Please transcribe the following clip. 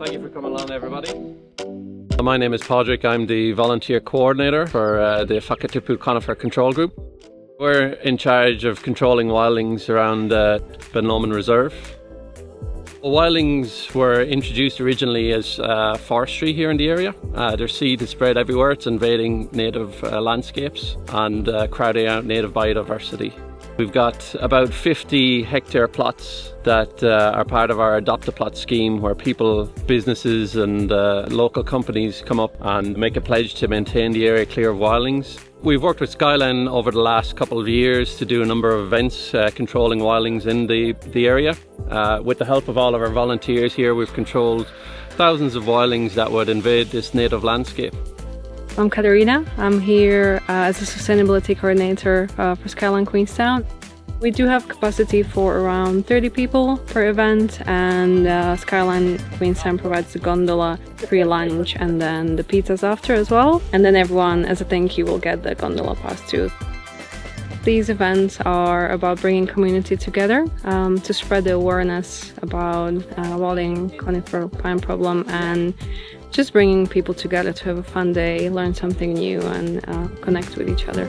Thank you for coming along, everybody. My name is Padraig. I'm the volunteer coordinator for the Whakatipu Wilding Control Group. We're in charge of controlling wildlings around Lomond Reserve. Wildlings were introduced originally as forestry here in the area. Their seed is spread everywhere. It's invading native landscapes and crowding out native biodiversity. We've got about 50 hectare plots that are part of our Adopt-a-Plot scheme, where people, businesses and local companies come up and make a pledge to maintain the area clear of wildlings. We've worked with Skyline over the last couple of years to do a number of events controlling wildlings in the area. With the help of all of our volunteers here, we've controlled thousands of wildlings that would invade this native landscape. I'm Katerina. I'm here as a sustainability coordinator for Skyline Queenstown. We do have capacity for around 30 people per event, and Skyline Queenstown provides the gondola, free lunch, and then the pizzas after as well. And then everyone, as a thank you, will get the gondola pass too. These events are about bringing community together to spread the awareness about wilding conifer pine problem, and just bringing people together to have a fun day, learn something new, and connect with each other.